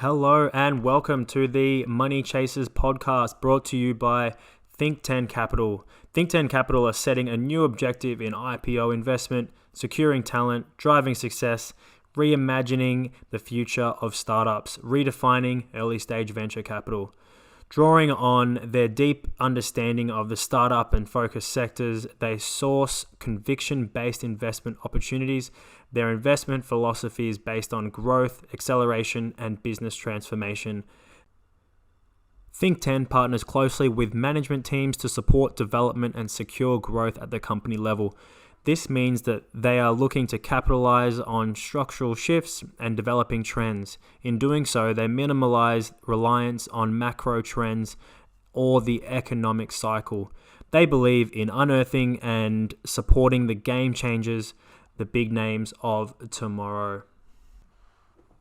Hello and welcome to the Money Chasers podcast brought to you by Think10 Capital. Think10 Capital are setting a new objective in IPO investment, securing talent, driving success, reimagining the future of startups, redefining early stage venture capital. Drawing on their deep understanding of the startup and focus sectors, they source conviction-based investment opportunities. Their investment philosophy is based on growth, acceleration, and business transformation. Think10 partners closely with management teams to support development and secure growth at the company level. This means that they are looking to capitalize on structural shifts and developing trends. In doing so, they minimize reliance on macro trends or the economic cycle. They believe in unearthing and supporting the game changers, the big names of tomorrow.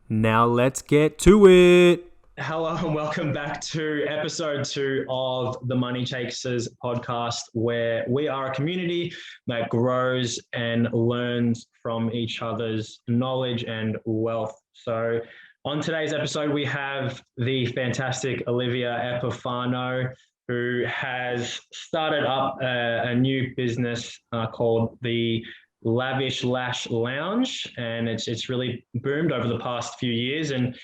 Now let's get to it. Hello and welcome back to episode 2 of the Money Chasers podcast, where we are a community that grows and learns from each other's knowledge and wealth. So on today's episode, we have the fantastic Olivia Epifano, who has started up a new business called the Lavish Lash Lounge, and it's really boomed over the past few years. And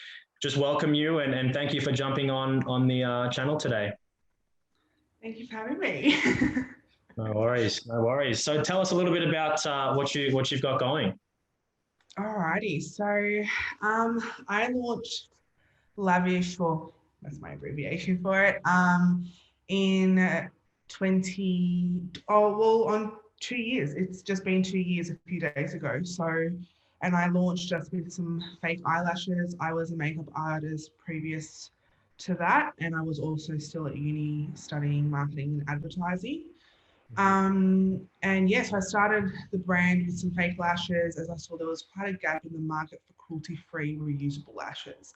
just welcome you and thank you for jumping on the channel today. Thank you for having me. No worries. So tell us a little bit about what you've got going. Alrighty, so I launched Lavish, well, that's my abbreviation for it, in on 2 years. It's just been 2 years a few days ago. And I launched just with some fake eyelashes. I was a makeup artist previous to that, and I was also still at uni studying marketing and advertising. So I started the brand with some fake lashes, as I saw there was quite a gap in the market for cruelty-free reusable lashes.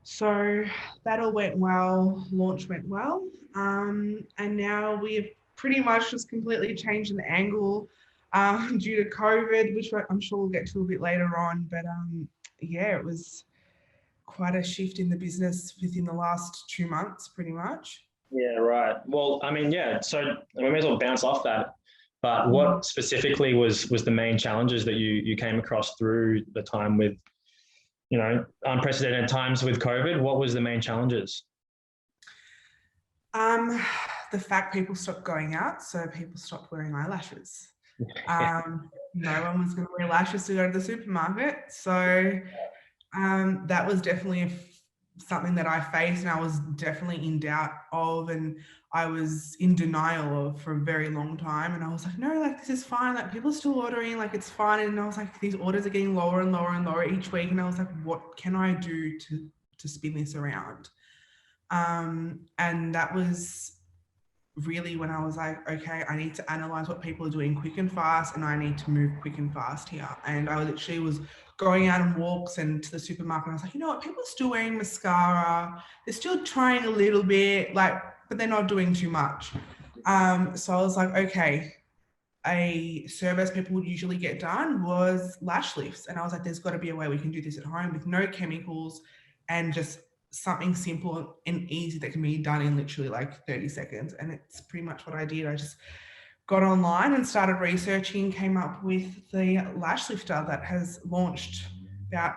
So that all went well, launch went well, and now we've pretty much just completely changed the angle due to COVID, which I'm sure we'll get to a bit later on. But it was quite a shift in the business within the last 2 months, pretty much. Yeah, right. Well, I mean, yeah, so we may as well bounce off that. But what specifically was the main challenges that you came across through the time with, unprecedented times with COVID? What was the main challenges? The fact people stopped going out, so people stopped wearing eyelashes. No one was going to wear lashes to go to the supermarket. So that was definitely something that I faced, and I was definitely in doubt of, and I was in denial of for a very long time. And I was like, no, this is fine. People are still ordering, it's fine. And I was like, these orders are getting lower and lower and lower each week. And I was like, what can I do to spin this around? And that was really when I was like, okay, I need to analyze what people are doing quick and fast, and I need to move quick and fast here. And I literally was going out on walks and to the supermarket, and I was like, you know what, people are still wearing mascara, they're still trying a little bit, but they're not doing too much. So I was like, okay, a service people would usually get done was lash lifts. And I was like, there's got to be a way we can do this at home with no chemicals and just something simple and easy that can be done in literally 30 seconds. And it's pretty much what I did. I just got online and started researching, came up with the lash lifter that has launched about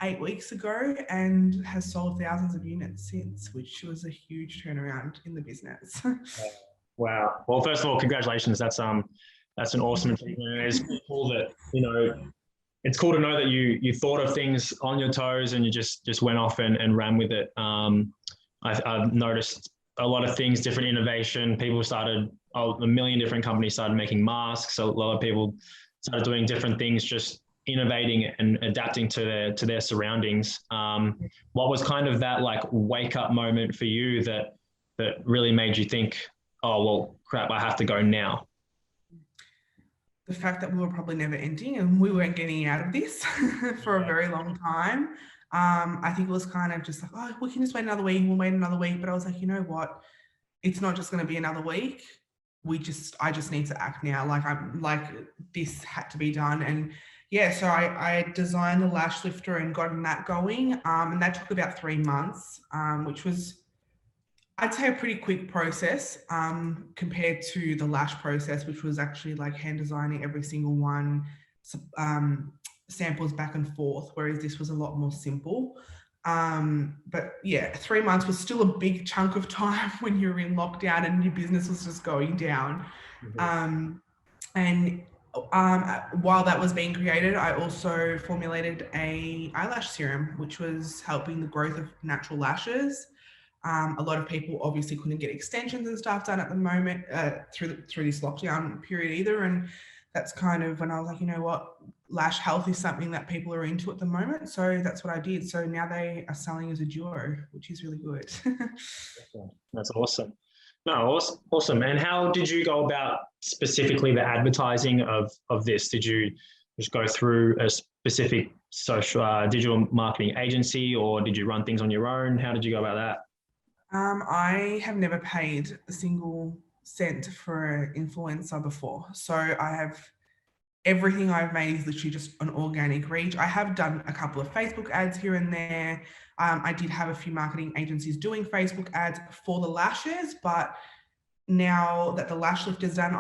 8 weeks ago and has sold thousands of units since, which was a huge turnaround in the business. Wow. Well, first of all, congratulations. That's an awesome achievement. It's cool that, it's cool to know that you thought of things on your toes and you just went off and ran with it. I've noticed a lot of things, different innovation. People started, a million different companies started making masks. So a lot of people started doing different things, just innovating and adapting to their surroundings. What was kind of that wake up moment for you that really made you think, oh, well, crap, I have to go now? The fact that we were probably never ending and we weren't getting out of this for a very long time. I think it was kind of just we can just wait another week, we'll wait another week. But I was like, you know what? It's not just going to be another week. I just need to act now. This had to be done. And Yeah, so I designed the lash lifter and gotten that going, and that took about 3 months, which was, I'd say, a pretty quick process, compared to the lash process, which was actually like hand designing every single one, samples back and forth, whereas this was a lot more simple. But yeah, 3 months was still a big chunk of time when you're in lockdown and your business was just going down. And while that was being created, I also formulated a eyelash serum, which was helping the growth of natural lashes. A lot of people obviously couldn't get extensions and stuff done at the moment, through this lockdown period either. And that's kind of when I was like, you know what, lash health is something that people are into at the moment. So that's what I did. So now they are selling as a duo, which is really good. That's awesome. No, awesome. And how did you go about specifically the advertising of this? Did you just go through a specific social digital marketing agency, or did you run things on your own? How did you go about that? I have never paid a single cent for an influencer before. So I have, everything I've made is literally just an organic reach. I have done a couple of Facebook ads here and there. I did have a few marketing agencies doing Facebook ads for the lashes, but now that the lash lift is done,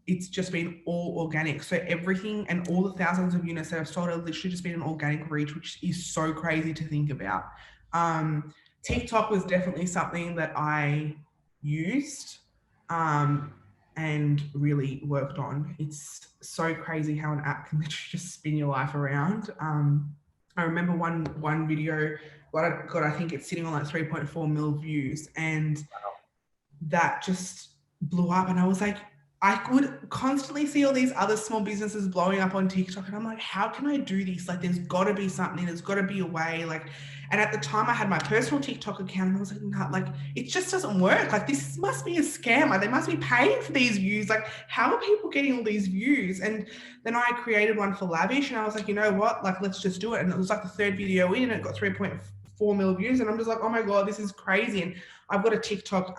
it's just been all organic. So everything and all the thousands of units that I've sold have literally just been an organic reach, which is so crazy to think about. TikTok was definitely something that I used, and really worked on. It's so crazy how an app can literally just spin your life around. I remember one video, I think it's sitting on like 3.4 mil views, and that just blew up. And I was like, I would constantly see all these other small businesses blowing up on TikTok, and I'm like, how can I do this? Like, there's got to be something. There's got to be a way. Like, and at the time, I had my personal TikTok account, and I was like, nah, like, it just doesn't work. Like, this must be a scam. Like, they must be paying for these views. Like, how are people getting all these views? And then I created one for Lavish, and I was like, you know what? Like, let's just do it. And it was like the third video in, and it got 3.4 mil views, and I'm just like, oh my god, this is crazy. And I've got a TikTok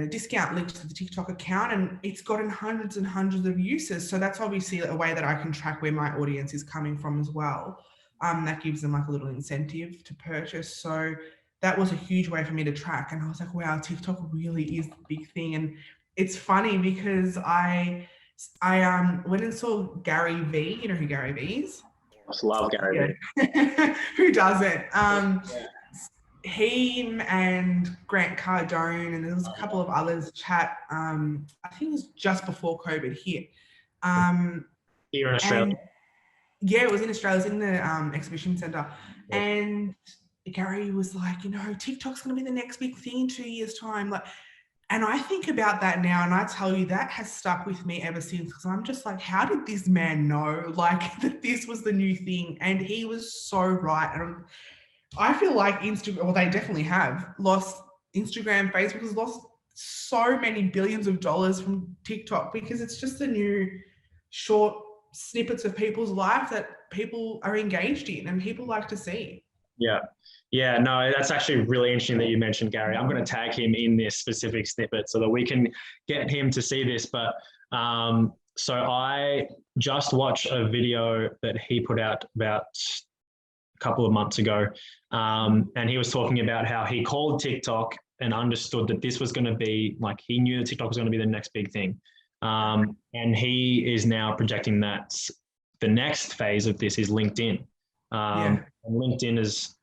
discount linked to the TikTok account, and it's gotten hundreds and hundreds of uses. So that's obviously a way that I can track where my audience is coming from as well. That gives them like a little incentive to purchase. So that was a huge way for me to track. And I was like, wow, TikTok really is the big thing. And it's funny because I went and saw Gary V. You know who Gary V is? I just love Gary V. Who doesn't? Him and Grant Cardone, and there was a couple of others chat. I think it was just before COVID hit. Here in Australia. Yeah, it was in Australia. It was in the exhibition centre. Yeah. And Gary was like, you know, TikTok's going to be the next big thing in 2 years' time. Like, and I think about that now, and I tell you, that has stuck with me ever since, because I'm just like, how did this man know, like, that this was the new thing? And he was so right. And I feel like Instagram, well, they definitely have lost, Instagram, Facebook has lost so many billions of dollars from TikTok, because it's just the new short snippets of people's life that people are engaged in and people like to see. Yeah, no, that's actually really interesting that you mentioned Gary. I'm going to tag him in this specific snippet so that we can get him to see this. But so I just watched a video that he put out about couple of months ago, and he was talking about how he called TikTok and understood that this was going to be, like, he knew that TikTok was going to be the next big thing, and he is now projecting that the next phase of this is LinkedIn. And LinkedIn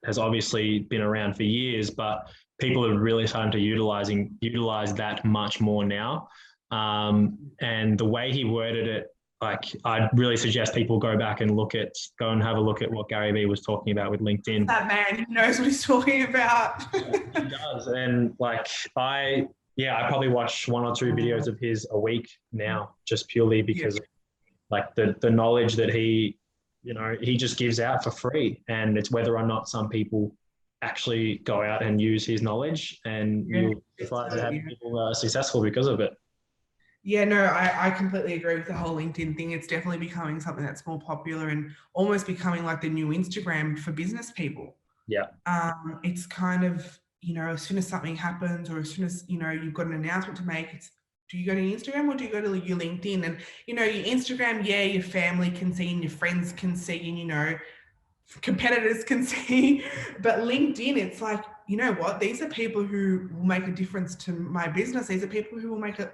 has obviously been around for years, but people are really starting to utilize that much more now, and the way he worded it, like, I'd really suggest people go and have a look at what Gary Vee was talking about with LinkedIn. That man knows what he's talking about. He does. And like, I probably watch 1 or 2 videos of his a week now, just purely because like the knowledge that he just gives out for free. And it's whether or not some people actually go out and use his knowledge, and you'll find that people are successful because of it. Yeah, no, I completely agree with the whole LinkedIn thing. It's definitely becoming something that's more popular and almost becoming like the new Instagram for business people. Yeah. It's kind of, as soon as something happens, or as soon as, you've got an announcement to make, it's do you go to Instagram or do you go to your LinkedIn? And, you know, your Instagram, yeah, your family can see and your friends can see and, you know, competitors can see. But LinkedIn, it's like, you know what? These are people who will make a difference to my business. These are people who will make it,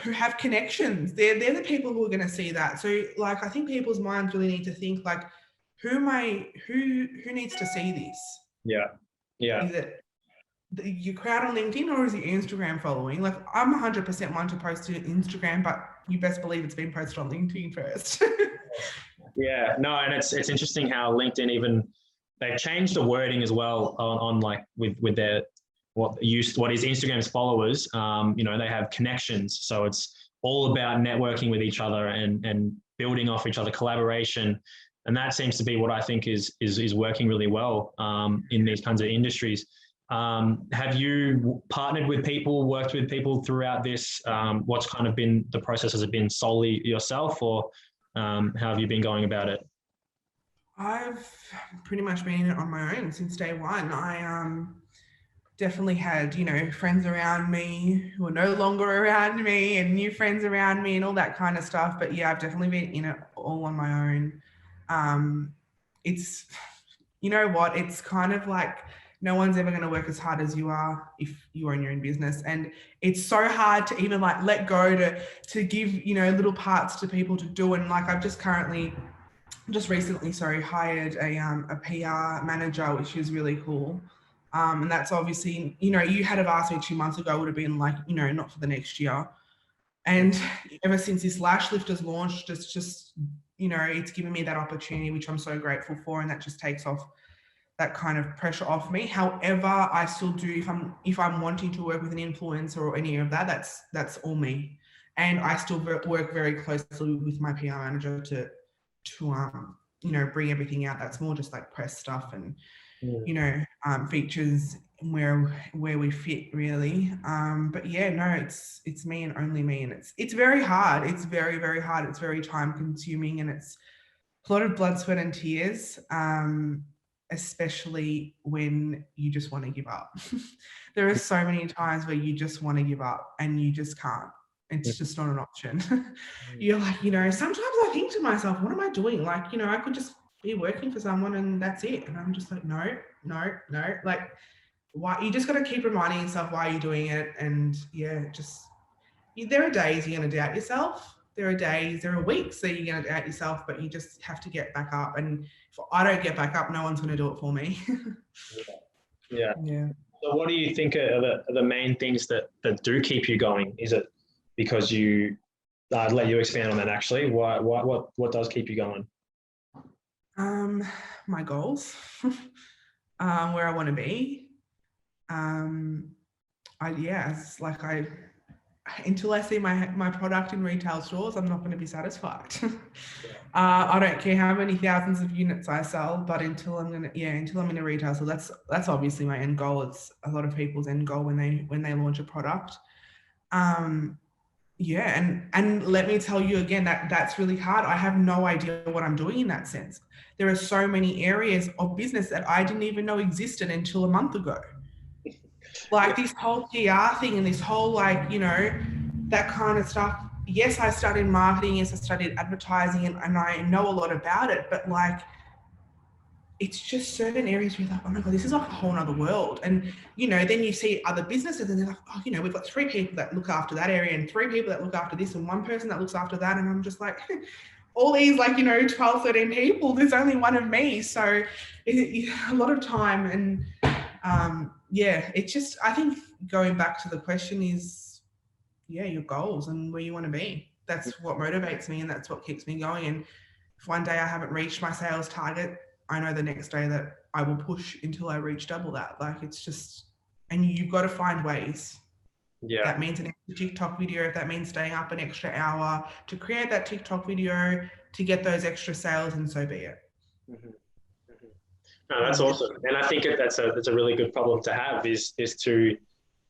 who have connections. They're the people who are going to see that. So, like, I think people's minds really need to think, like, who needs to see this? Yeah. Yeah. Is it your crowd on LinkedIn or is it Instagram following? Like, I'm 100% one to post to Instagram, but you best believe it's been posted on LinkedIn first. Yeah, no, and it's interesting how LinkedIn they've changed the wording as well on like with their what is Instagram's followers. You know, they have connections, so it's all about networking with each other and building off each other, collaboration, and that seems to be what I think is working really well in these kinds of industries. Have you partnered with people, worked with people throughout this? What's kind of been the process? Has it been solely yourself, or how have you been going about it? I've pretty much been on my own since day one. I definitely had, you know, friends around me who are no longer around me and new friends around me and all that kind of stuff. But yeah, I've definitely been in it all on my own. It's, you know what, it's kind of like no one's ever going to work as hard as you are if you own your own business. And it's so hard to even like let go to give, you know, little parts to people to do. And like I've just recently hired a PR manager, which is really cool. And that's obviously, you know, you had have asked me 2 months ago, would have been like, you know, not for the next year. And ever since this lash lift has launched, it's just, you know, it's given me that opportunity, which I'm so grateful for. And that just takes off that kind of pressure off me. However, I still do, if I'm wanting to work with an influencer or any of that, that's all me. And I still work very closely with my PR manager to you know, bring everything out. That's more just like press stuff and, you know, features where we fit really. But yeah, no, it's me and only me. And it's very hard. It's very, very hard. It's very time consuming and it's a lot of blood, sweat and tears. Especially when you just want to give up. There are so many times where you just want to give up and you just can't. It's just not an option. You're like, you know, sometimes I think to myself, what am I doing? Like, you know, I could just be working for someone and that's it. And I'm just like, no. Like, why? You just got to keep reminding yourself why you're doing it. And yeah, there are days you're going to doubt yourself. There are weeks that you're going to doubt yourself, but you just have to get back up. And if I don't get back up, no one's going to do it for me. Yeah. Yeah. So what do you think are the main things that do keep you going? Is it because you, I'd let you expand on that actually. What does keep you going? My goals, where I want to be. Until I see my product in retail stores, I'm not going to be satisfied. I don't care how many thousands of units I sell, but until I'm in a retail store, that's obviously my end goal. It's a lot of people's end goal when they launch a product. And let me tell you again, that's really hard. I have no idea what I'm doing in that sense. There are so many areas of business that I didn't even know existed until a month ago. Like this whole PR thing and this whole, like, you know, that kind of stuff. Yes, I studied marketing. Yes, I studied advertising and I know a lot about it, but like, it's just certain areas where you're like, oh my God, this is like a whole nother world. And, you know, then you see other businesses and they're like, oh, you know, we've got 3 people that look after that area and 3 people that look after this and 1 person that looks after that. And I'm just like, all these, like, you know, 12, 13 people, there's only one of me. So a lot of time. And it's just, I think going back to the question is, your goals and where you want to be. That's what motivates me and that's what keeps me going. And if one day I haven't reached my sales target, I know the next day that I will push until I reach double that. Like, it's just, and you've got to find ways. Yeah. That means an extra TikTok video, if that means staying up an extra hour to create that TikTok video to get those extra sales, and so be it. Mm-hmm. Mm-hmm. No, that's awesome. And I think that's a really good problem to have is to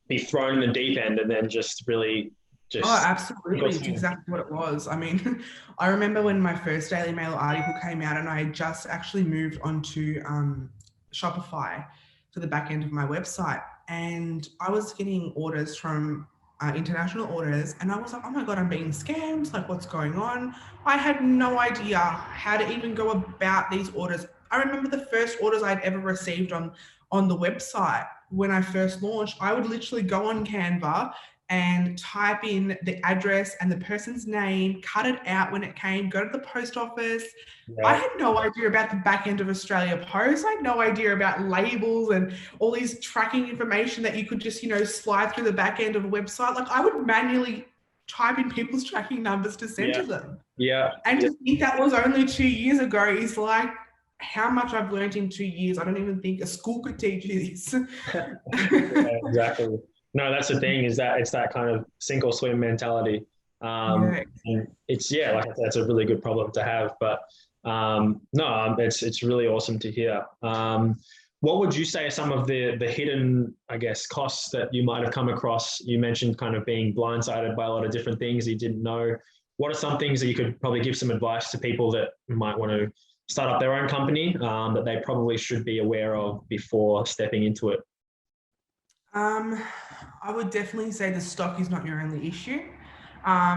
be thrown in the deep end and then just really absolutely. It's exactly what it was. I mean, I remember when my first Daily Mail article came out and I had just actually moved onto Shopify for the back end of my website. And I was getting orders from international orders, and I was like, oh my God, I'm being scammed. Like, what's going on? I had no idea how to even go about these orders. I remember the first orders I'd ever received on the website when I first launched. I would literally go on Canva and type in the address and the person's name, cut it out when it came, go to the post office. I had no idea about the back end of Australia Post. I had no idea about labels and all these tracking information that you could just, slide through the back end of a website. Like, I would manually type in people's tracking numbers to send to them. Yeah. And to think that was only 2 years ago is like how much I've learned in 2 years. I don't even think a school could teach you this. Exactly. No, that's the thing, is that it's that kind of sink or swim mentality. And it's, like I said, it's a really good problem to have, but no, it's really awesome to hear. What would you say are some of the hidden, I guess, costs that you might have come across? You mentioned kind of being blindsided by a lot of different things you didn't know. What are some things that you could probably give some advice to people that might want to start up their own company that they probably should be aware of before stepping into it? I would definitely say the stock is not your only issue,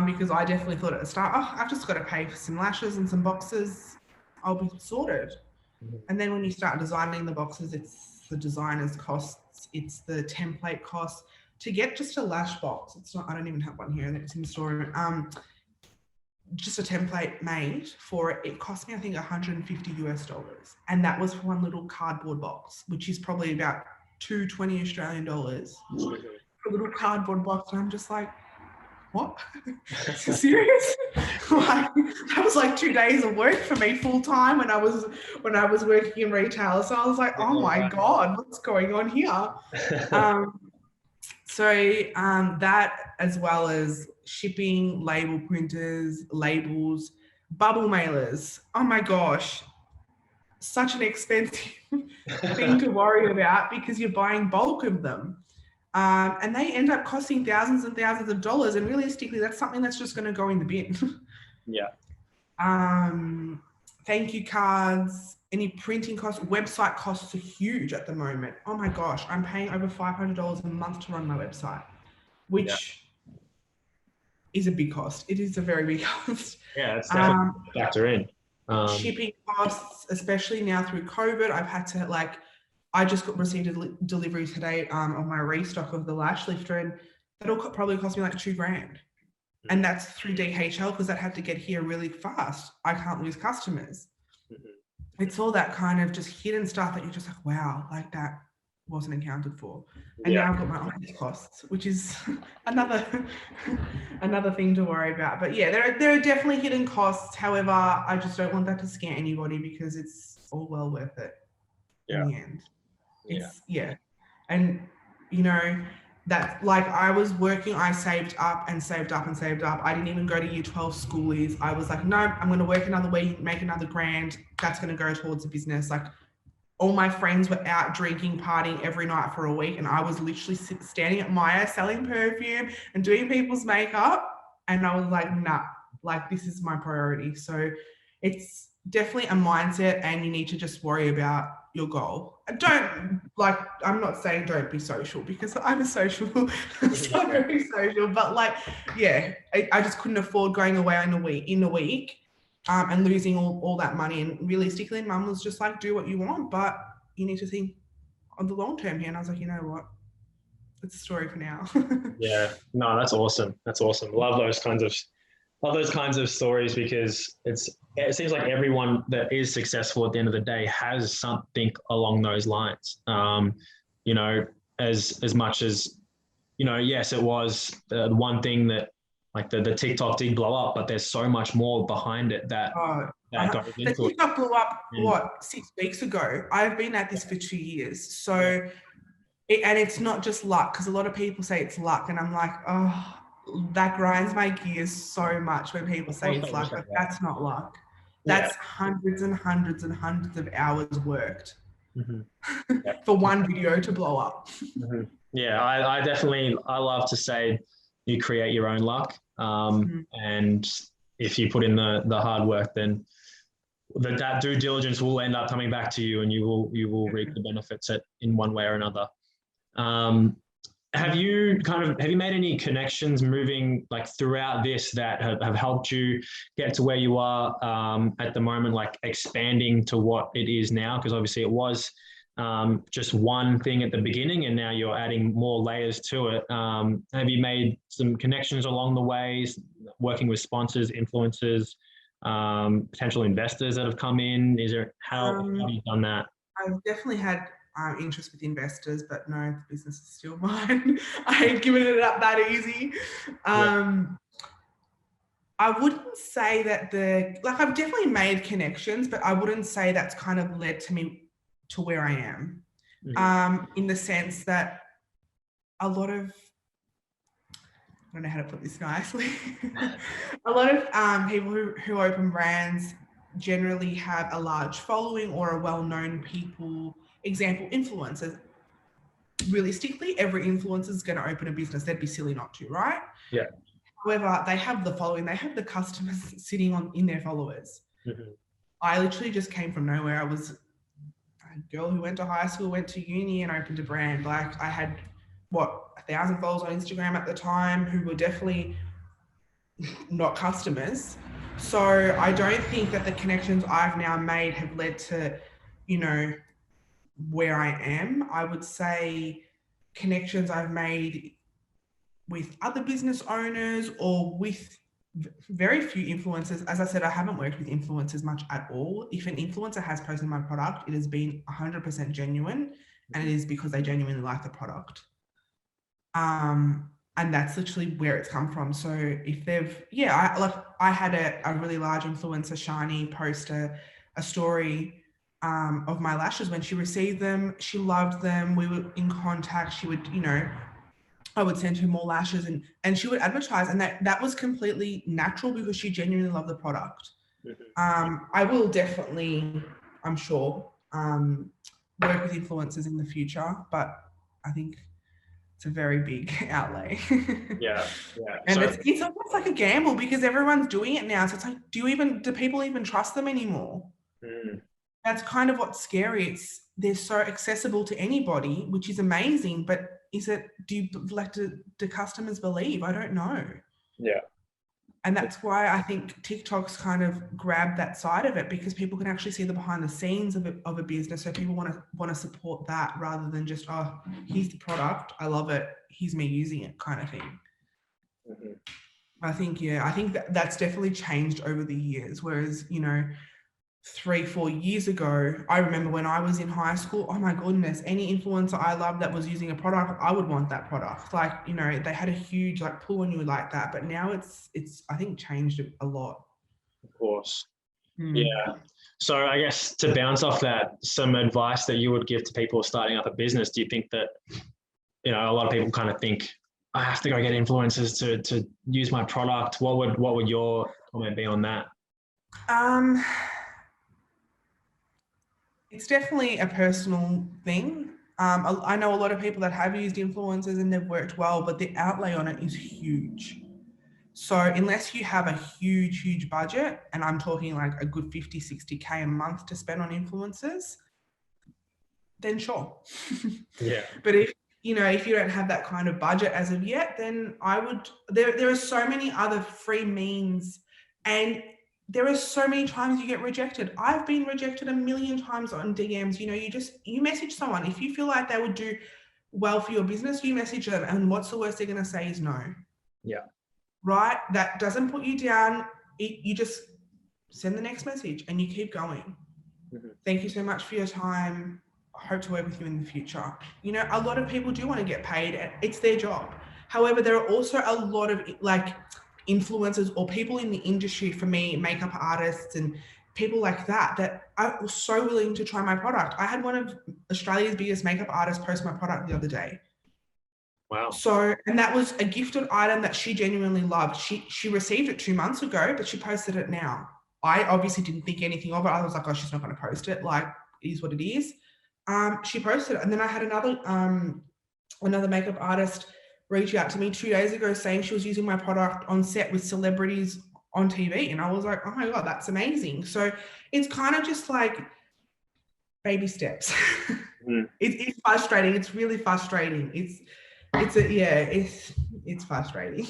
because I definitely thought at the start, I've just got to pay for some lashes and some boxes, I'll be sorted. And then when you start designing the boxes, it's the designer's costs, it's the template costs. To get just a lash box, it's not, I don't even have one here, it's in the store. Just a template made for it, it cost me, I think, $150. And that was for one little cardboard box, which is probably about $220 Australian dollars. A little cardboard box. And I'm just like, what? Serious? Like, that was like 2 days of work for me full time when I was working in retail. So I was like, oh my God, what's going on here? That, as well as shipping, label printers, labels, bubble mailers. Oh my gosh, such an expensive thing to worry about because you're buying bulk of them. And they end up costing thousands and thousands of dollars. And realistically, that's something that's just going to go in the bin. Yeah. Thank you cards, any printing costs, website costs are huge at the moment. Oh my gosh, I'm paying over $500 a month to run my website, which is a big cost. It is a very big cost. Yeah, it's definitely a factor in. Shipping costs, especially now through COVID, I've had to I just received a delivery today of my restock of the lash lifter, and that'll probably cost me like $2,000. And that's through DHL because that had to get here really fast. I can't lose customers. It's all that kind of just hidden stuff that you're just like, wow, like that wasn't accounted for. And now I've got my office costs, which is another thing to worry about. But yeah, there are definitely hidden costs. However, I just don't want that to scare anybody because it's all well worth it in the end. And that, like, I was working, I saved up and saved up and saved up. I didn't even go to year 12 schoolies. I was like, no, I'm going to work another week, make another grand. That's going to go towards the business. Like, all my friends were out drinking, partying every night for a week. And I was literally standing at Maya selling perfume and doing people's makeup. And I was like, nah, like, this is my priority. So it's definitely a mindset, and you need to just worry about your goal. I'm not saying don't be social, because I'm a social, so very social, but I just couldn't afford going away in a week and losing all that money. And realistically, Mum was just like, do what you want, but you need to think on the long term here. And I was like, you know what? It's a story for now. Yeah, no, that's awesome. That's awesome. Love those kinds of stories, because it seems like everyone that is successful at the end of the day has something along those lines. As much as, yes, it was the one thing that, like, the TikTok did blow up, but there's so much more behind it that goes into the TikTok blew up 6 weeks ago. I've been at this for 2 years. So, and it's not just luck, because a lot of people say it's luck, and I'm like, oh, that grinds my gears so much when people say it's luck, but that's not luck. That's hundreds and hundreds and hundreds of hours worked for one video to blow up. Yeah, I love to say you create your own luck. And if you put in the hard work, then that due diligence will end up coming back to you, and you will reap the benefits in one way or another. have you made any connections moving like throughout this that have helped you get to where you are at the moment, like expanding to what it is now? Because obviously it was just one thing at the beginning and now you're adding more layers to it. Have you made some connections along the ways, working with sponsors, influencers, potential investors that have come in? How have you done that? I've definitely had interest with investors, but no, the business is still mine. I ain't giving it up that easy. I wouldn't say that I've definitely made connections, but I wouldn't say that's kind of led to me to where I am. In the sense that a lot of, I don't know how to put this nicely. A lot of people who open brands generally have a large following or are well-known people. Example, influencers. Realistically, every influencer is going to open a business. They'd be silly not to, right? Yeah. However, they have the following. They have the customers sitting in their followers. I literally just came from nowhere. I was a girl who went to high school, went to uni, and opened a brand. Like, I had 1,000 followers on Instagram at the time who were definitely not customers. So I don't think that the connections I've now made have led to, where I am. I would say connections I've made with other business owners or with very few influencers. As I said, I haven't worked with influencers much at all. If an influencer has posted my product, it has been 100% genuine, and it is because they genuinely like the product. And that's literally where it's come from. So if I had a really large influencer, Shani, post a story of my lashes when she received them. She loved them. We were in contact. She would, I would send her more lashes and she would advertise, and that was completely natural because she genuinely loved the product. I will definitely, I'm sure, work with influencers in the future, but I think it's a very big outlay. Yeah. And so, it's almost like a gamble because everyone's doing it now. So it's like, do people even trust them anymore? That's kind of what's scary. They're so accessible to anybody, which is amazing. But do customers believe? I don't know. Yeah. And that's why I think TikTok's kind of grabbed that side of it, because people can actually see the behind the scenes of a business. So people want to support that rather than just, oh, here's the product, I love it, here's me using it kind of thing. I think that's definitely changed over the years. Whereas, 3-4 years ago, I remember when I was in high school, oh my goodness, any influencer I loved that was using a product, I would want that product. Like, they had a huge pull on you like that. But now it's I think changed a lot. Of course. Yeah. So I guess to bounce off that, some advice that you would give to people starting up a business. Do you think that, a lot of people kind of think, I have to go get influencers to use my product? What would your comment be on that? It's definitely a personal thing. I know a lot of people that have used influencers and they've worked well, but the outlay on it is huge. So unless you have a huge budget, and I'm talking like a good 50, 60K a month to spend on influencers, then sure. Yeah. But if you don't have that kind of budget as of yet, then there are so many other free means, and there are so many times you get rejected. I've been rejected a million times on DMs. You message someone. If you feel like they would do well for your business, you message them. And what's the worst they're going to say is no. Yeah. Right? That doesn't put you down. You just send the next message and you keep going. Thank you so much for your time. I hope to work with you in the future. A lot of people do want to get paid. It's their job. However, there are also a lot of influencers or people in the industry, for me, makeup artists and people like that are so willing to try my product. I had one of Australia's biggest makeup artists post my product the other day. Wow. So, and that was a gifted item that she genuinely loved. She received it 2 months ago, but she posted it now. I obviously didn't think anything of it. I was like, oh, she's not going to post it. Like, it is what it is. She posted it. And then I had another makeup artist reach out to me 2 days ago saying she was using my product on set with celebrities on TV. And I was like, oh my God, that's amazing. So it's kind of just like baby steps. It's frustrating. It's really frustrating. it's frustrating.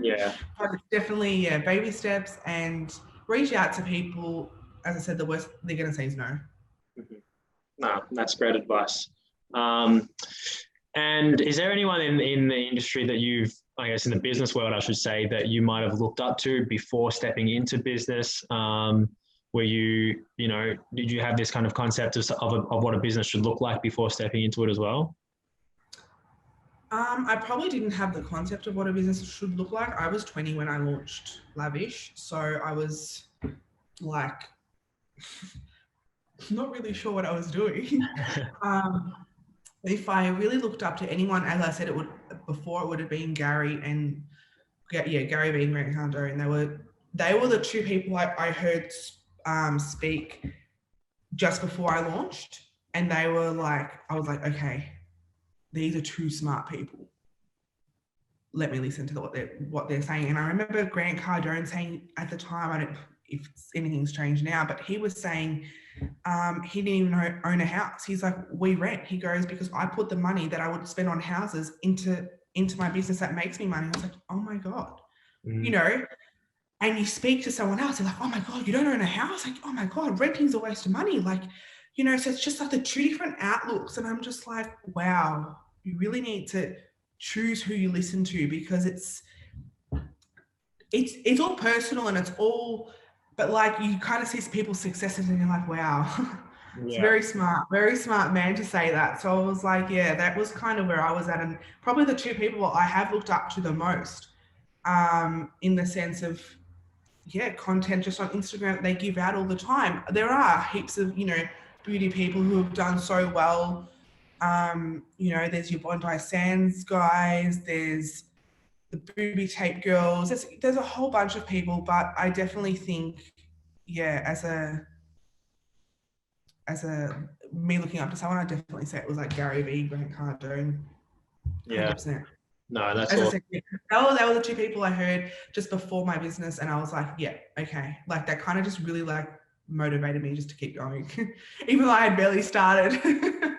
Yeah. But it's definitely, baby steps and reach out to people. As I said, the worst they're going to say is no. Mhm. No, that's great advice. And is there anyone in the industry that you've, I guess, in the business world, I should say, that you might have looked up to before stepping into business? Where did you have this kind of concept of what a business should look like before stepping into it as well? I probably didn't have the concept of what a business should look like. I was 20 when I launched Lavish, so I was like not really sure what I was doing. If I really looked up to anyone, as I said, it would have been Gary and Gary Vee and Grant Cardone, and they were the two people I heard speak just before I launched, and they were like, I was like, okay, these are two smart people. Let me listen to what they're saying. And I remember Grant Cardone saying at the time, I don't know if anything's changed now, but he was saying he didn't even own a house. He's like, we rent. He goes, because I put the money that I would spend on houses into my business that makes me money. I was like, oh my God, and you speak to someone else, they're like, oh my God, you don't own a house? Like, oh my God, renting's a waste of money. Like, so it's just like the two different outlooks. And I'm just like, wow, you really need to choose who you listen to, because it's all personal and it's all, but like you kind of see people's successes and you're like, wow, it's very smart man to say that. So I was like, yeah, that was kind of where I was at. And probably the two people I have looked up to the most, in the sense of, content just on Instagram they give out all the time. There are heaps of, beauty people who have done so well. There's your Bondi Sands guys, there's the booby tape girls. There's a whole bunch of people, but I definitely think, as a me looking up to someone, I definitely say it was like Gary Vee, Grant Cardone. 100%. No, that's As all. I said, they were the two people I heard just before my business, and I was like, yeah, okay. Like that kind of just really like motivated me just to keep going, even though I had barely started.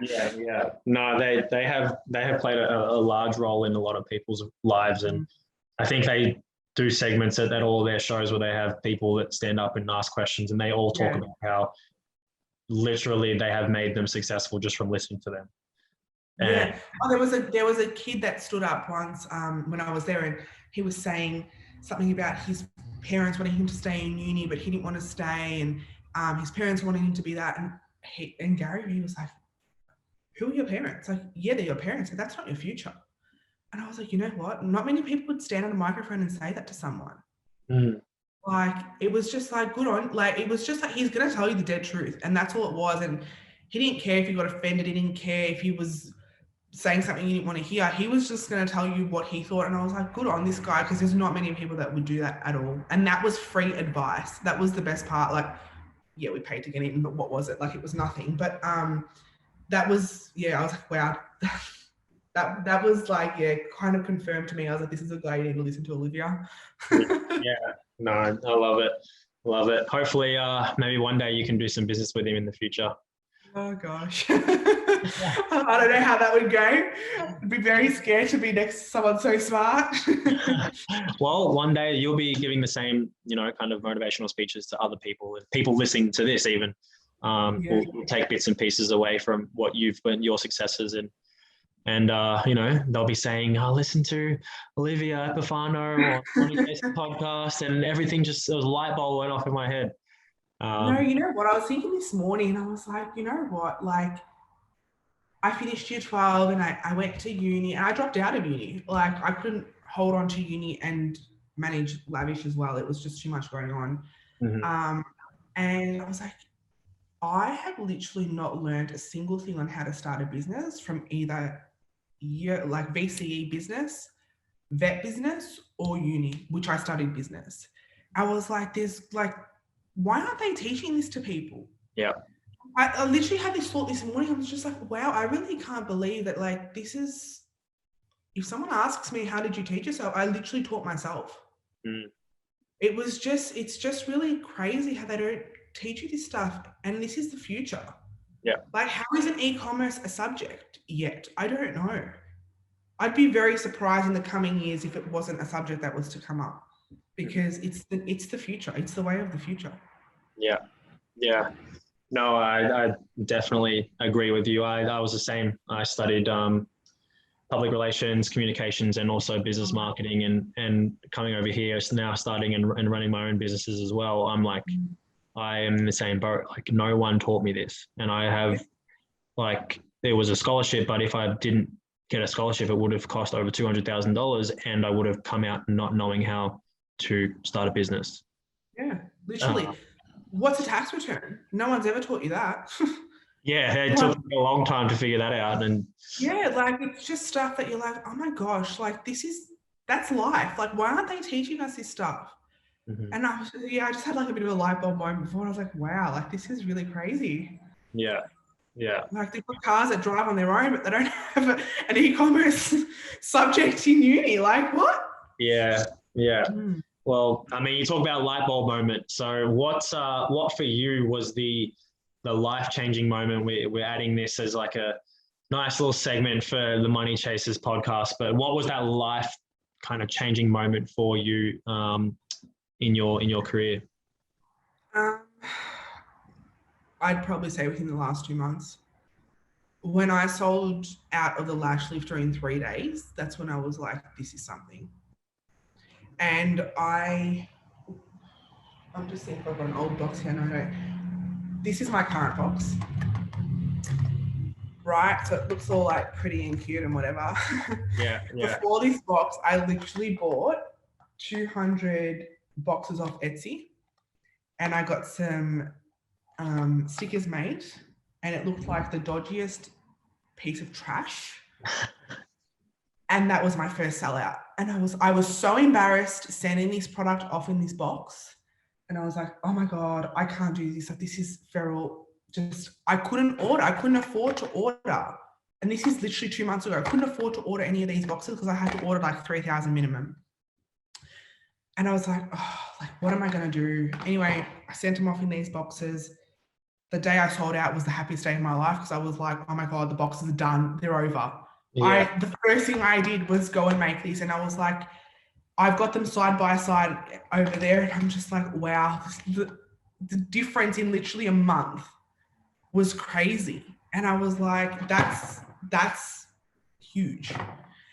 Yeah. No, they have played a large role in a lot of people's lives, and I think they do segments at all their shows where they have people that stand up and ask questions, and they all talk about how literally they have made them successful just from listening to them. And there was a kid that stood up once when I was there, and he was saying something about his parents wanting him to stay in uni, but he didn't want to stay, and his parents wanted him to be that. And Gary Vee was like, who are your parents? Like, yeah, they're your parents, and that's not your future. And I was like, you know what? Not many people would stand on a microphone and say that to someone. Like, it was just like, good on, like, it was just like, he's going to tell you the dead truth. And that's all it was. And he didn't care if you got offended. He didn't care if he was saying something you didn't want to hear. He was just going to tell you what he thought. And I was like, good on this guy, because there's not many people that would do that at all. And that was free advice. That was the best part. Like, yeah, we paid to get in, but what was it? Like, it was nothing. But that was, I was like, wow. That was like, kind of confirmed to me. I was like, this is a guy you need to listen to, Olivia. No, I love it. Love it. Hopefully, maybe one day you can do some business with him in the future. Oh gosh. I don't know how that would go. I'd be very scared to be next to someone so smart. Well, one day you'll be giving the same, kind of motivational speeches to other people, and people listening to this even will take bits and pieces away from what you've learned, your successes in. And, they'll be saying, listen to Olivia Epifano or Money Chasers podcast, and everything just, it was a light bulb went off in my head. No, you know what? I was thinking this morning, and I was like, you know what? Like, I finished year 12 and I went to uni, and I dropped out of uni. Like, I couldn't hold on to uni and manage Lavish as well. It was just too much going on. And I was like, I have literally not learned a single thing on how to start a business from either like VCE business, vet business, or uni, which I studied business. I was like, why aren't they teaching this to people? Yeah. I literally had this thought this morning. I was just like, wow, I really can't believe that. Like, this is, if someone asks me, how did you teach yourself? I literally taught myself. It's just really crazy how they don't teach you this stuff. And this is the future. Yeah. Like, how isn't e-commerce a subject yet? I don't know. I'd be very surprised in the coming years if it wasn't a subject that was to come up, because it's the future. It's the way of the future. Yeah. Yeah. No, I definitely agree with you. I was the same. I studied public relations, communications, and also business marketing. And coming over here, now starting and running my own businesses as well. I'm like, I am in the same boat. Like, no one taught me this, and I have, like, there was a scholarship, but if I didn't get a scholarship, it would have cost over $200,000, and I would have come out not knowing how to start a business. Yeah, literally. What's a tax return? No one's ever taught you that. Yeah, it took me a long time to figure that out. And yeah, like, it's just stuff that you're like, oh my gosh, like, that's life. Like, why aren't they teaching us this stuff? And I just had like a bit of a light bulb moment before, and I was like, wow, like, this is really crazy. Yeah. Like, they've got cars that drive on their own, but they don't have an e-commerce subject in uni. Like, what? Yeah. Well, I mean, you talk about light bulb moment. So what for you was the life-changing moment? We're adding this as like a nice little segment for the Money Chasers podcast, but what was that life kind of changing moment for you in your career? I'd probably say within the last 2 months. When I sold out of the lash lifter in 3 days, that's when I was like, this is something. And I'm just seeing if I've got an old box here. No. This is my current box. Right? So it looks all like pretty and cute and whatever. Yeah. Before this box, I literally bought 200 boxes off Etsy, and I got some stickers made, and it looked like the dodgiest piece of trash. And that was my first sellout. And I was so embarrassed sending this product off in this box. And I was like, oh my God, I can't do this. Like, this is feral. I couldn't afford to order. And this is literally 2 months ago. I couldn't afford to order any of these boxes because I had to order like 3,000 minimum. And I was like, oh, like, what am I going to do? Anyway, I sent them off in these boxes. The day I sold out was the happiest day of my life, because I was like, oh my God, the boxes are done. They're over. Yeah. The first thing I did was go and make these, and I was like, I've got them side by side over there, and I'm just like, wow, the difference in literally a month was crazy. And I was like, that's huge.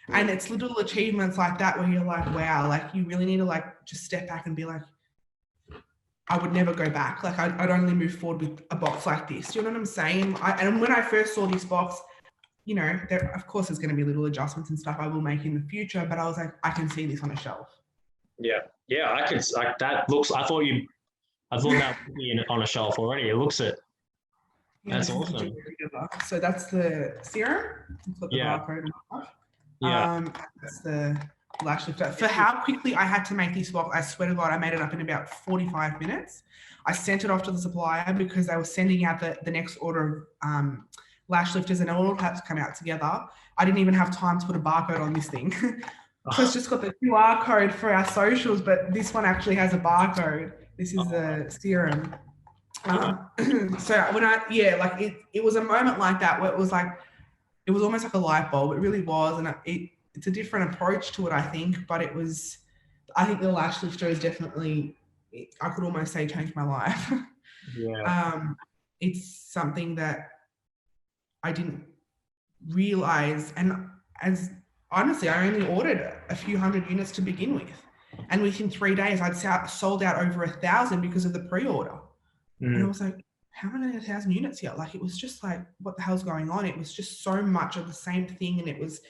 And it's little achievements like that where you're like, wow, like, you really need to like just step back and be like, I would never go back. Like, I'd only move forward with a box like this. Do you know what I'm saying? And when I first saw this box, you know, of course there's going to be little adjustments and stuff I will make in the future, but I was like, I can see this on a shelf. Yeah, I could, like, that looks, I thought that would be on a shelf already. It looks it. Yeah, that's awesome. So that's the serum. It's got the barcode on it. That's the lash lifter. For how quickly I had to make this box, I swear to God, I made it up in about 45 minutes. I sent it off to the supplier because they were sending out the next order of lash lifters, and it all had to come out together. I didn't even have time to put a barcode on this thing. So it's just got the QR code for our socials, but this one actually has a barcode. This is the serum. So when it was a moment like that where it was almost like a light bulb. It really was. And it's a different approach to it, I think, but I think the lash lifter is definitely, I could almost say, changed my life. Yeah. It's something that I didn't realize. And as honestly, I only ordered a few hundred units to begin with. And within 3 days, I'd sold out over 1,000 because of the pre-order. And I was like, how am I going to get 1,000 units here? Like, it was just like, what the hell's going on? It was just so much of the same thing. And it was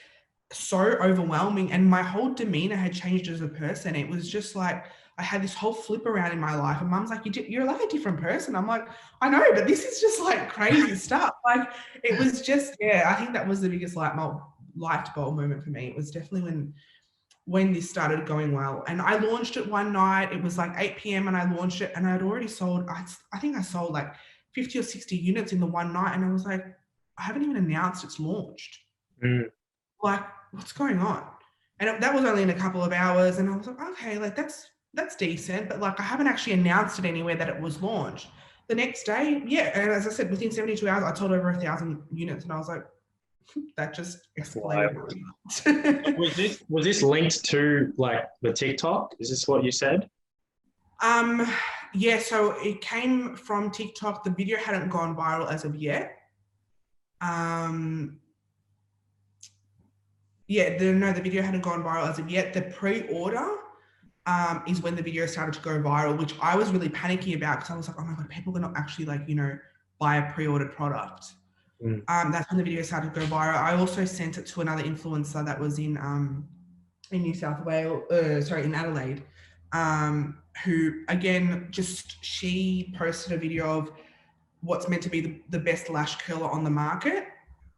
so overwhelming. And my whole demeanor had changed as a person. It was just like, I had this whole flip around in my life. And Mum's like, you're like a different person. I'm like, I know, but this is just like crazy stuff. Like, it was just, I think that was the biggest light bulb moment for me. It was definitely when this started going well. And I launched it one night. It was like 8 p.m. and I launched it, and I'd already sold, I think I sold like 50 or 60 units in the one night. And I was like, I haven't even announced it's launched. Like, what's going on? And that was only in a couple of hours. And I was like, okay, like that's decent. But like, I haven't actually announced it anywhere that it was launched. The next day, and as I said, within 72 hours, I sold over 1,000 units. And I was like, that just That's exploded. wild. Was this linked to like the TikTok? Is this what you said? Yeah, so it came from TikTok. The video hadn't gone viral as of yet. The video hadn't gone viral as of yet. The pre-order is when the video started to go viral, which I was really panicking about because I was like, oh my God, people are going to actually buy a pre-ordered product. That's when the video started to go viral. I also sent it to another influencer that was in New South Wales, in Adelaide, who again, she posted a video of what's meant to be the best lash curler on the market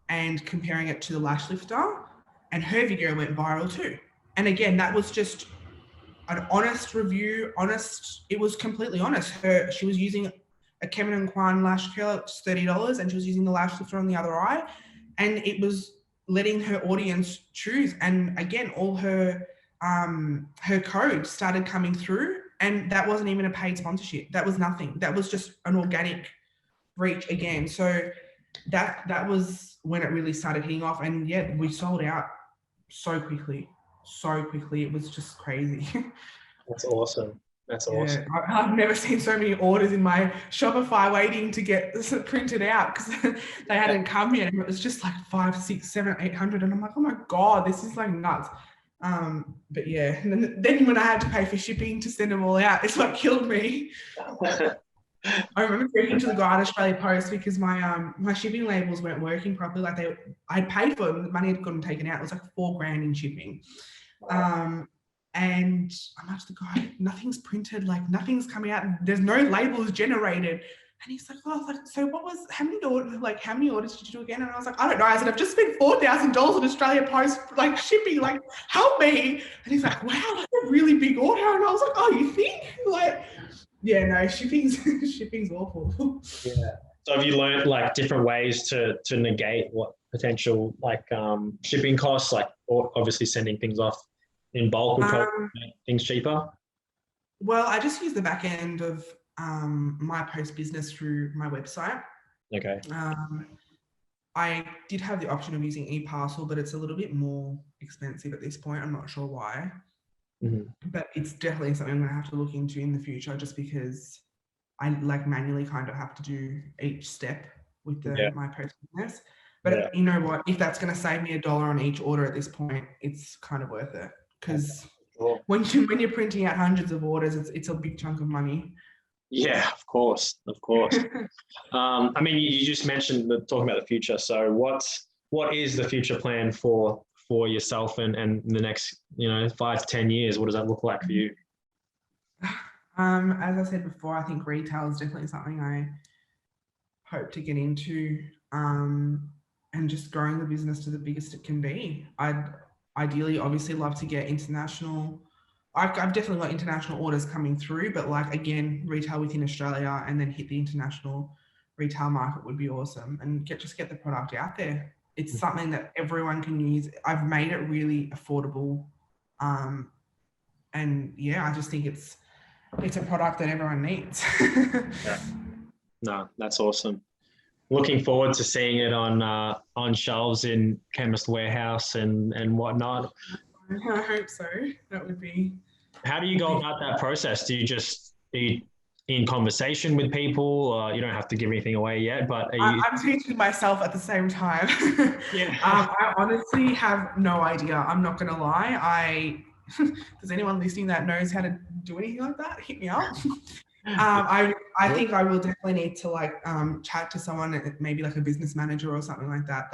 and comparing it to the lash lifter, and her video went viral too. And again, that was just an honest review, it was completely honest. She was using a Kevin & Kwan lash curler, it's $30, and she was using the lash lifter on the other eye, and it was letting her audience choose. And again, all her codes started coming through, and that wasn't even a paid sponsorship. That was nothing. That was just an organic reach again. So that was when it really started hitting off. And yeah, we sold out so quickly. It was just crazy. That's awesome. Awesome. I've never seen so many orders in my Shopify waiting to get printed out because they hadn't come yet. It was just like 500, 600, 700, 800. And I'm like, oh my God, this is like nuts. But yeah, and then when I had to pay for shipping to send them all out, it's what killed me. I remember speaking to the guy at Australia Post because my shipping labels weren't working properly. Like I'd paid for them, the money had gotten taken out. It was like $4,000 in shipping. And I'm asked the guy, nothing's printed, like nothing's coming out, there's no labels generated. And he's like, oh, so how many orders did you do again? And I was like, I don't know. I said, I've just spent $4,000 on Australia Post, like shipping, like help me. And he's like, wow, that's a really big order. And I was like, oh, you think? Like, yeah, no, shipping's awful. Yeah. So have you learned like different ways to negate what potential shipping costs, like or obviously sending things off in bulk would probably make things cheaper? Well, I just use the back end of my post business through my website. Okay. I did have the option of using eParcel, but it's a little bit more expensive at this point. I'm not sure why. But it's definitely something I'm going to have to look into in the future, just because I manually kind of have to do each step with my post business. But you know what? If that's going to save me $1 on each order at this point, it's kind of worth it. Because when you're printing out hundreds of orders, it's a big chunk of money. Yeah, of course. I mean, you just mentioned talking about the future. So what is the future plan for yourself and the next 5 to 10 years? What does that look like for you? As I said before, I think retail is definitely something I hope to get into, and just growing the business to the biggest it can be. I'd ideally obviously love to get international. I've definitely got international orders coming through, but again, retail within Australia and then hit the international retail market would be awesome, and just get the product out there. It's something that everyone can use. I've made it really affordable. And yeah, I just think it's a product that everyone needs. Yeah. No, that's awesome. Looking forward to seeing it on shelves in Chemist Warehouse and whatnot. I hope so. That would be. How do you go about that process? Do you just be in conversation with people? You don't have to give anything away yet, but I'm teaching myself at the same time. Yeah. I honestly have no idea. I'm not going to lie. Does anyone listening that knows how to do anything like that? Hit me up. I think I will definitely need to chat to someone, maybe like a business manager or something like that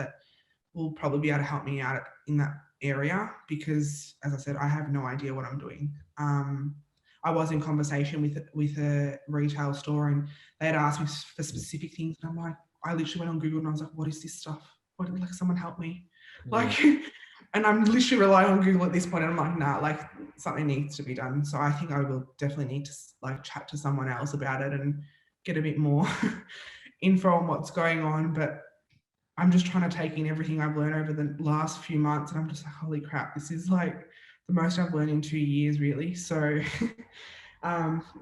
will probably be able to help me out in that area, because as I said, I have no idea what I'm doing. I was in conversation with a retail store, and they had asked me for specific things, and I'm like, I literally went on Google and I was like, what is this stuff? Someone help me. And I'm literally relying on Google at this point, and I'm like, nah, something needs to be done. So I think I will definitely need to chat to someone else about it and get a bit more info on what's going on. But I'm just trying to take in everything I've learned over the last few months, and I'm just like, holy crap, this is the most I've learned in 2 years, really. So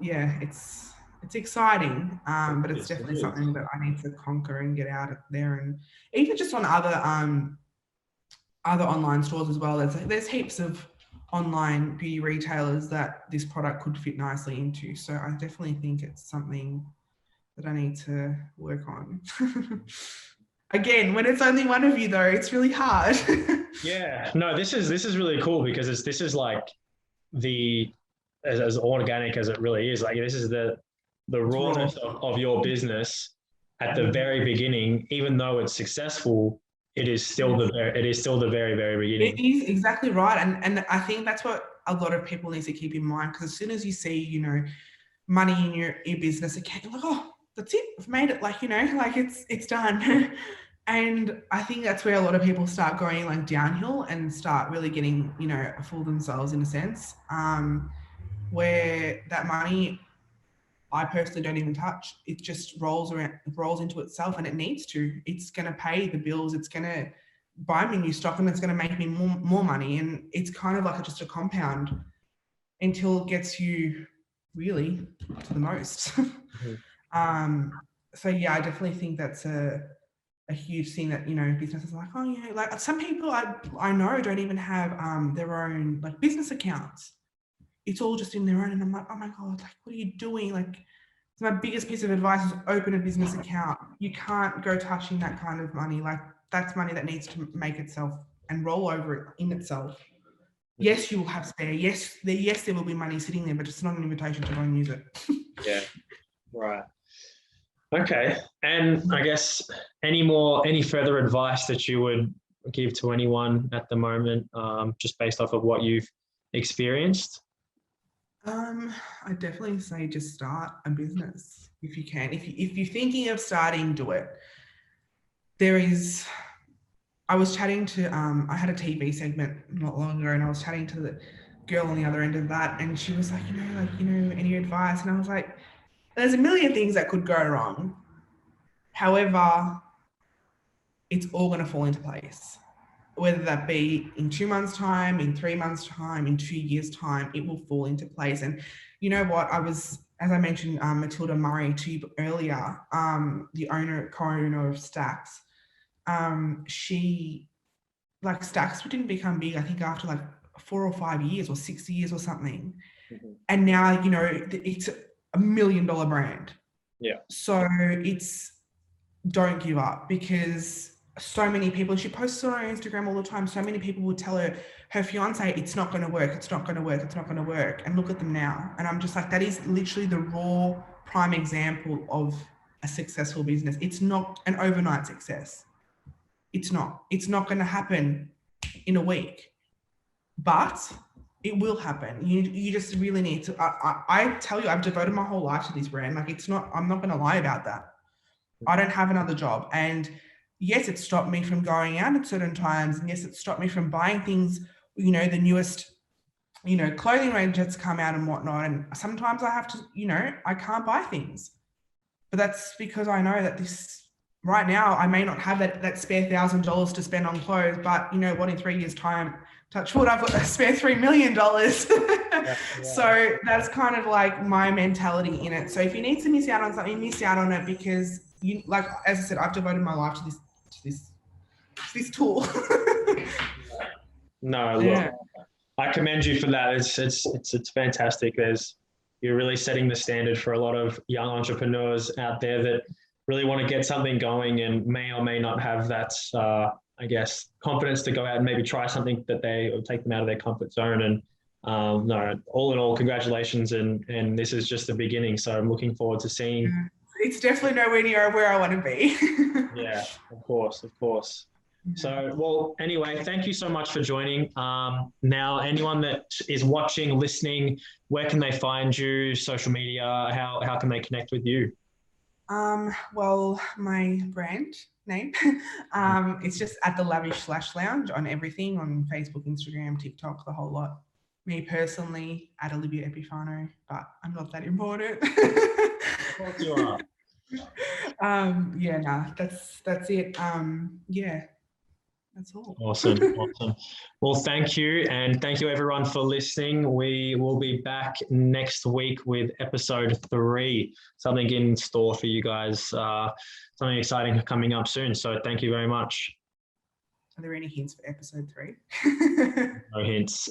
yeah, it's exciting, but it's Yes, it definitely is. something that I need to conquer and get out there. And even just on other online stores as well. There's heaps of online beauty retailers that this product could fit nicely into. So I definitely think it's something that I need to work on. Again, when it's only one of you though, it's really hard. Yeah, no, this is really cool because this is like the as organic as it really is. Like this is the It's raw. rawness of your business at the very beginning. Even though it's successful, it is still the very very It beginning. is exactly right. And I think that's what a lot of people need to keep in mind, because as soon as you see, money in your business account, you're like, oh, that's it. I've made it. Like, like it's done. And I think that's where a lot of people start going like downhill and start really getting, a fool themselves in a sense, where that money I personally don't even touch. It just rolls into itself, and it needs to. It's going to pay the bills. It's going to buy me new stock, and it's going to make me more money. And it's kind of like just a compound until it gets you really to the most. So yeah, I definitely think that's a huge thing that, businesses are like, oh yeah, like some people I know don't even have their own like business accounts. It's all just in their own, and I'm like, oh my god, like what are you doing? Like, so my biggest piece of advice is open a business account. You can't go touching that kind of money. Like that's money that needs to make itself and roll over it in itself. Yes, you will have spare. Yes, there will be money sitting there, but it's not an invitation to go and use it. Yeah, right. Okay. And I guess any further advice that you would give to anyone at the moment, just based off of what you've experienced? I definitely say just start a business if you can. If you're thinking of starting, do it. I was chatting to I had a TV segment not long ago, and I was chatting to the girl on the other end of that, and she was like, any advice? And I was like, there's a million things that could go wrong. However, it's all going to fall into place. Whether that be in 2 months' time, in 3 months' time, in 2 years' time, it will fall into place. And you know what? As I mentioned, Matilda Murray to you earlier, the co-owner of Stacks. She, like Stacks didn't become big, I think, after like 4 or 5 years or 6 years or something. Mm-hmm. And now, it's $1 million brand. Yeah. So don't give up, because so many people, she posts on her Instagram all the time, so many people would tell her fiance, it's not going to work, it's not going to work, it's not going to work. And look at them now. And I'm just like, that is literally the raw prime example of a successful business. It's not an overnight success. It's not going to happen in a week, but it will happen. You just really need to, I tell you, I've devoted my whole life to this brand. Like I'm not going to lie about that. I don't have another job. And yes, it stopped me from going out at certain times. And yes, it stopped me from buying things, the newest, clothing range that's come out and whatnot. And sometimes I have to, I can't buy things. But that's because I know that right now, I may not have that spare $1,000 to spend on clothes. But you know what, in 3 years' time, touch wood, I've got a spare $3 million. Yeah. So that's kind of like my mentality in it. So if you need to miss out on something, miss out on it, because like, as I said, I've devoted my life to this tool. No, look, I commend you for that. It's fantastic. You're really setting the standard for a lot of young entrepreneurs out there that really want to get something going and may or may not have that, I guess, confidence to go out and maybe try something that will take them out of their comfort zone. And no, all in all, congratulations. And this is just the beginning. So I'm looking forward to seeing. It's definitely nowhere near where I want to be. Yeah, of course. So, well, anyway, thank you so much for joining. Now, anyone that is watching, listening, where can they find you? Social media, how can they connect with you? Well, my brand name, it's just at the Lavish/Lounge on everything, on Facebook, Instagram, TikTok, the whole lot. Me personally, at Olivia Epifano, but I'm not that important. Of course you are. Yeah, nah, that's it. Yeah, That's all. Awesome. Awesome. Well, thank you. And thank you everyone for listening. We will be back next week with episode 3, something in store for you guys, something exciting coming up soon. So thank you very much. Are there any hints for episode 3? No hints.